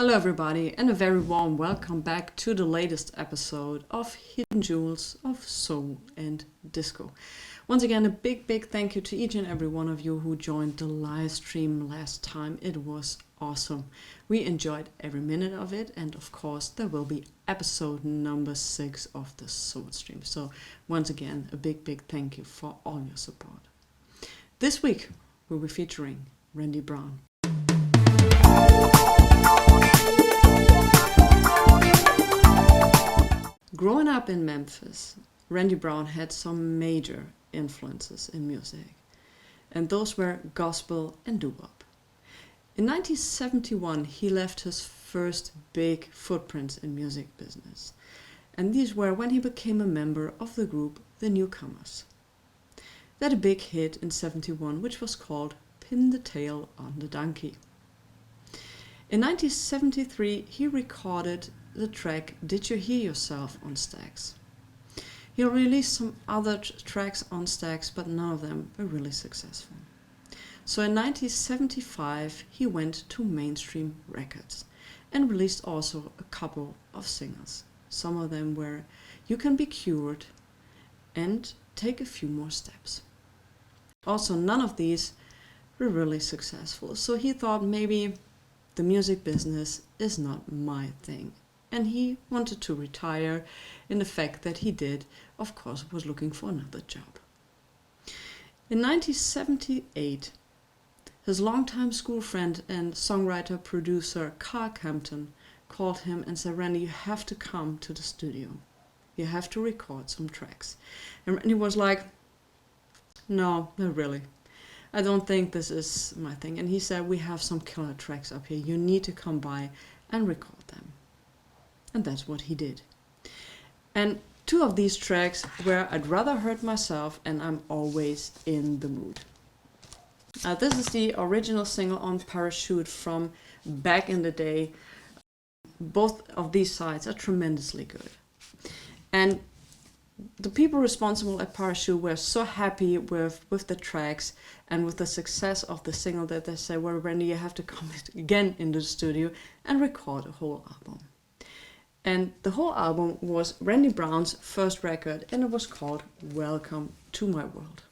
Hello everybody and a very warm welcome back to the latest episode of Hidden Jewels of Soul and Disco. Once again a big thank you to each and every one of you who joined the live stream last time. It was awesome. We enjoyed every minute of it, and of course there will be episode number 6 of the Soul Stream. So once again a big thank you for all your support. This week we'll be featuring Randy Brown. Growing up in Memphis, Randy Brown had some major influences in music, and those were gospel and doo-wop. In 1971, he left his first big footprints in music business, and these were when he became a member of the group The Newcomers. They had a big hit in 71, which was called Pin the Tail on the Donkey. In 1973, he recorded the track Did You Hear Yourself on Stax. He released some other tracks on Stax, but none of them were really successful. So in 1975 he went to Mainstream Records and released also a couple of singles. Some of them were You Can Be Cured and Take a Few More Steps. Also none of these were really successful, so he thought maybe the music business is not my thing. And he wanted to retire, in the fact that he did, of course, was looking for another job. In 1978, his longtime school friend and songwriter-producer Carl Campton called him and said, Randy, you have to come to the studio. You have to record some tracks. And Randy was like, no, not really. I don't think this is my thing. And he said, we have some killer tracks up here. You need to come by and record them. And that's what he did. And 2 of these tracks were I'd Rather Hurt Myself and I'm Always in the Mood. This is the original single on Parachute from back in the day. Both of these sides are tremendously good. And the people responsible at Parachute were so happy with the tracks and with the success of the single that they said, well, Randy, you have to come again into the studio and record a whole album. And the whole album was Randy Brown's first record, and it was called Welcome to My World.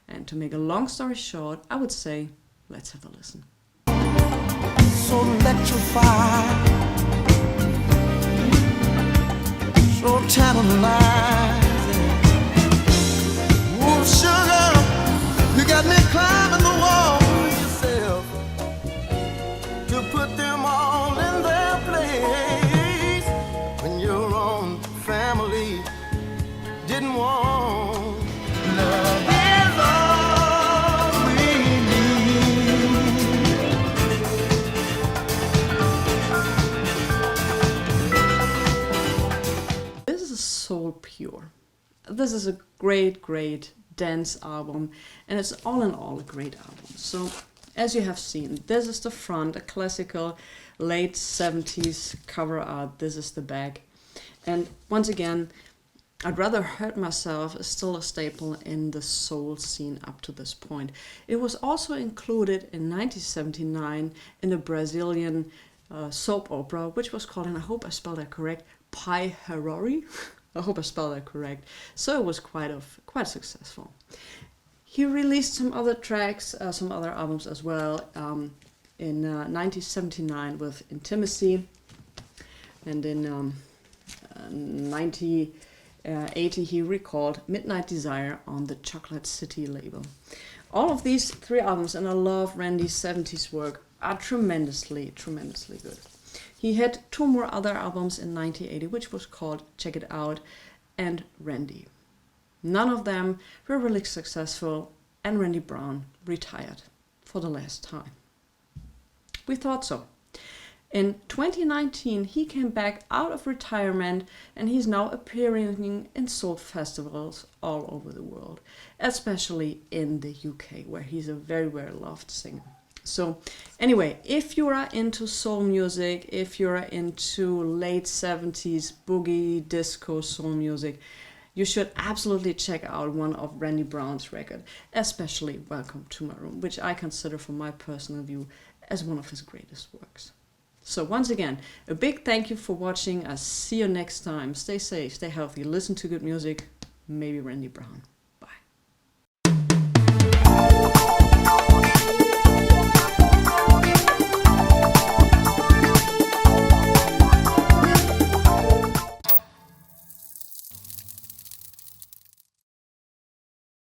And to make a long story short, I would say, let's have a listen. So electrified, so tantalizing. Oh, sugar, you got me climbing the walls yourself to put them all in their place. When your own family didn't want love is all we need. This is Soul Pure. This is a great dance album, and it's all in all a great album. So as you have seen, this is the front, a classical late 70s cover art. This is the back. And once again, I'd Rather Hurt Myself is still a staple in the soul scene up to this point. It was also included in 1979 in a Brazilian soap opera, which was called, and I hope I spelled that correct, Pai Harori. I hope I spelled that correct. So it was quite successful. He released some other tracks, some other albums as well, in 1979 with Intimacy, and in 1980 he recorded Midnight Desire on the Chocolate City label. All of these 3 albums, and I love Randy's 70s work, are tremendously good. He had 2 more other albums in 1980, which was called Check It Out and Randy. None of them were really successful, and Randy Brown retired for the last time. We thought so. In 2019, he came back out of retirement, and he's now appearing in soul festivals all over the world, especially in the UK, where he's a very loved singer. So anyway, if you are into soul music, if you're into late 70s boogie, disco, soul music, you should absolutely check out one of Randy Brown's records, especially Welcome to My Room, which I consider from my personal view as one of his greatest works. So once again, a big thank you for watching. I'll see you next time. Stay safe, stay healthy, listen to good music, maybe Randy Brown.